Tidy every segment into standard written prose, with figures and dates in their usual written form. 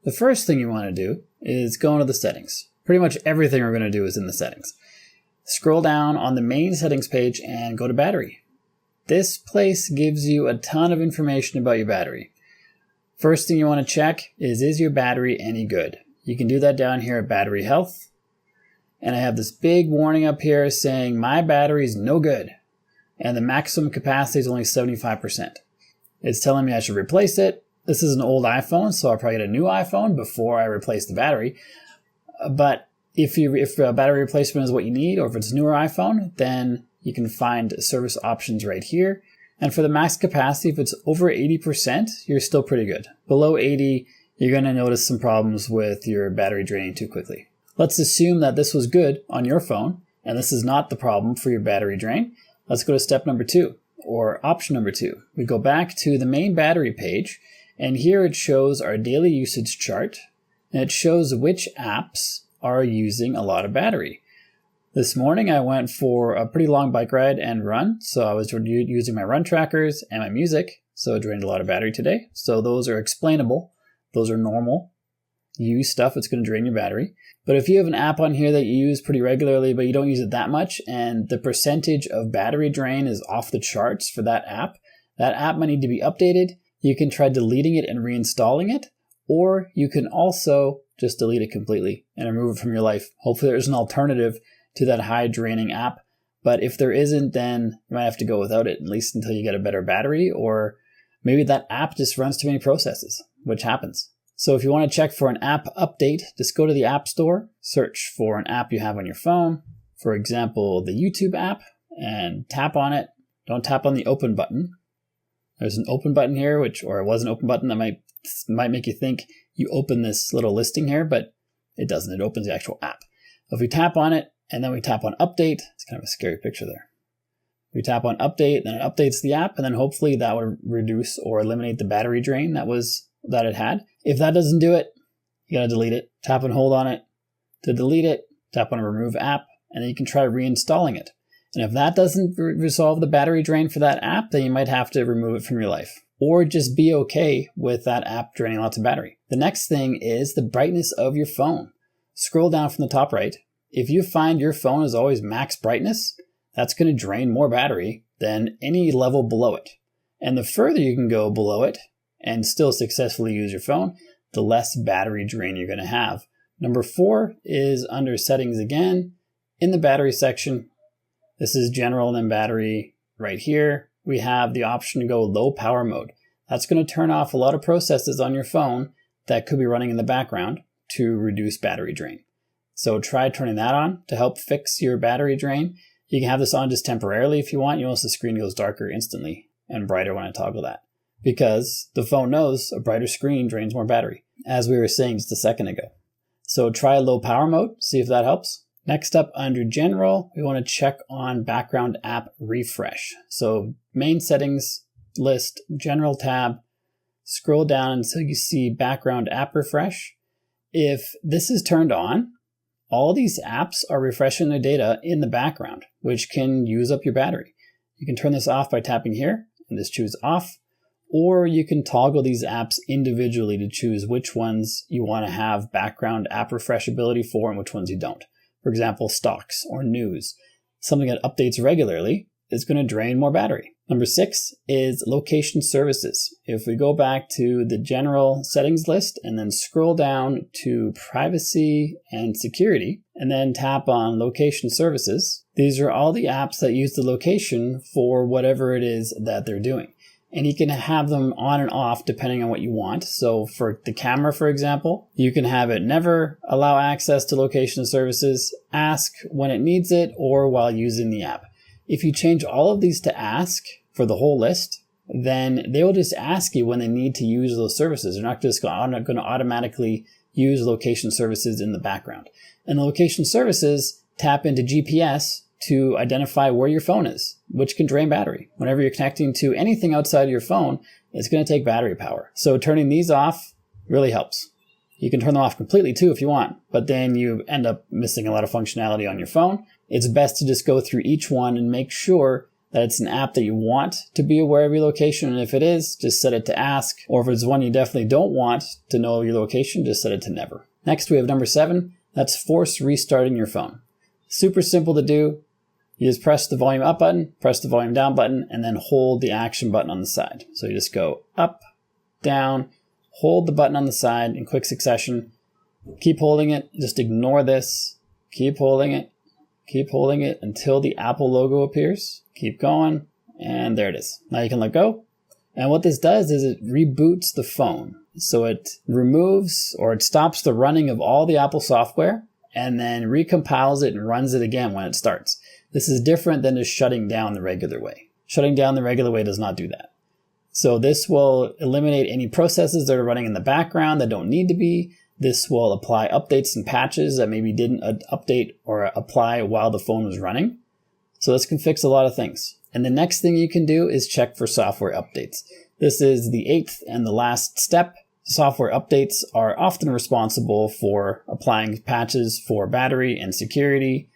The first thing you want to do is go into the settings. Pretty much everything we're going to do is in the settings. Scroll down on the main settings page and go to battery. This place gives you a ton of information about your battery. First thing you want to check is your battery any good? You can do that down here at battery health. And I have this big warning up here saying my battery is no good. And the maximum capacity is only 75%. It's telling me I should replace it. This is an old iPhone, so I'll probably get a new iPhone before I replace the battery. But if a battery replacement is what you need, or if it's a newer iPhone, then you can find service options right here. And for the max capacity, if it's over 80%, you're still pretty good. Below 80, you're going to notice some problems with your battery draining too quickly. Let's assume that this was good on your phone, and this is not the problem for your battery drain. Let's go to step number 2, or option number 2. We go back to the main battery page, and here it shows our daily usage chart, and it shows which apps are using a lot of battery. This morning I went for a pretty long bike ride and run, so I was using my run trackers and my music, so it drained a lot of battery today. So those are explainable. Those are normal use stuff. It's going to drain your battery. But if you have an app on here that you use pretty regularly, but you don't use it that much, and the percentage of battery drain is off the charts for that app might need to be updated. You can try deleting it and reinstalling it, or you can also just delete it completely and remove it from your life. Hopefully there's an alternative to that high draining app. But if there isn't, then you might have to go without it, at least until you get a better battery, or maybe that app just runs too many processes, which happens. So if you want to check for an app update, just go to the App Store, search for an app you have on your phone, for example, the YouTube app, and tap on it. Don't tap on the open button. There's an open button here, or it was an open button that might make you think you open this little listing here, but it doesn't. It opens the actual app. If we tap on it, and then we tap on update, it's kind of a scary picture there. We tap on update, then it updates the app, and then hopefully that would reduce or eliminate the battery drain that it had. If that doesn't do it, you gotta delete it. Tap and hold on it to delete it, tap on remove app, and then you can try reinstalling it. And if that doesn't resolve the battery drain for that app, then you might have to remove it from your life. Or just be okay with that app draining lots of battery. The next thing is the brightness of your phone. Scroll down from the top right. If you find your phone is always max brightness, that's going to drain more battery than any level below it. And the further you can go below it and still successfully use your phone, the less battery drain you're going to have. Number 4 is under settings again, in the battery section. This is general and then battery right here. We have the option to go low power mode. That's going to turn off a lot of processes on your phone that could be running in the background to reduce battery drain. So try turning that on to help fix your battery drain. You can have this on just temporarily if you want. You notice the screen goes darker instantly and brighter when I toggle that, because the phone knows a brighter screen drains more battery, as we were saying just a second ago. So try low power mode, see if that helps. Next up under general, we want to check on background app refresh. So main settings list, general tab, scroll down until you see background app refresh. If this is turned on, all these apps are refreshing their data in the background, which can use up your battery. You can turn this off by tapping here and just choose off, or you can toggle these apps individually to choose which ones you want to have background app refresh ability for and which ones you don't. For example, stocks or news, something that updates regularly is going to drain more battery. Number 6 is location services. If we go back to the general settings list and then scroll down to privacy and security and then tap on location services, these are all the apps that use the location for whatever it is that they're doing. And you can have them on and off depending on what you want. So for the camera, for example, you can have it never allow access to location services, ask when it needs it, or while using the app. If you change all of these to ask for the whole list, then they will just ask you when they need to use those services. They're not just going to automatically use location services in the background. And the location services tap into GPS to identify where your phone is, which can drain battery. Whenever you're connecting to anything outside of your phone, it's going to take battery power. So turning these off really helps. You can turn them off completely too if you want, but then you end up missing a lot of functionality on your phone. It's best to just go through each one and make sure that it's an app that you want to be aware of your location, and if it is, just set it to ask, or if it's one you definitely don't want to know your location, just set it to never. Next, we have number 7, that's force restarting your phone. Super simple to do. You just press the volume up button, press the volume down button, and then hold the action button on the side. So you just go up, down, hold the button on the side in quick succession. Keep holding it, just ignore this. Keep holding it until the Apple logo appears. Keep going, and there it is. Now you can let go. And what this does is it reboots the phone. So it removes or it stops the running of all the Apple software and then recompiles it and runs it again when it starts. This is different than just shutting down the regular way. Shutting down the regular way does not do that. So this will eliminate any processes that are running in the background that don't need to be. This will apply updates and patches that maybe didn't update or apply while the phone was running. So this can fix a lot of things. And the next thing you can do is check for software updates. This is the 8th and the last step. Software updates are often responsible for applying patches for battery and security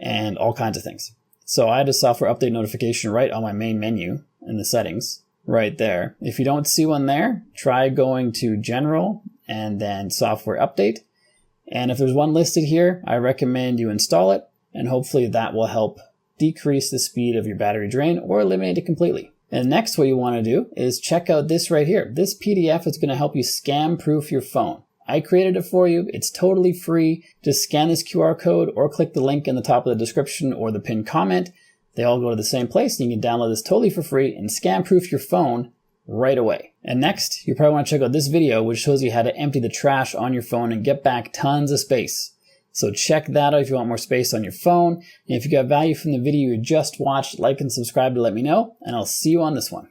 and all kinds of things. So I had a software update notification right on my main menu in the settings right there. If you don't see one there, try going to General and then Software Update. And if there's one listed here, I recommend you install it, and hopefully that will help decrease the speed of your battery drain or eliminate it completely. And next, what you want to do is check out this right here. This PDF is going to help you scam-proof your phone. I created it for you. It's totally free. Just scan this QR code or click the link in the top of the description or the pinned comment. They all go to the same place, and you can download this totally for free and scam-proof your phone right away. And next, you probably want to check out this video, which shows you how to empty the trash on your phone and get back tons of space. So check that out if you want more space on your phone. And if you got value from the video you just watched, like and subscribe to let me know, and I'll see you on this one.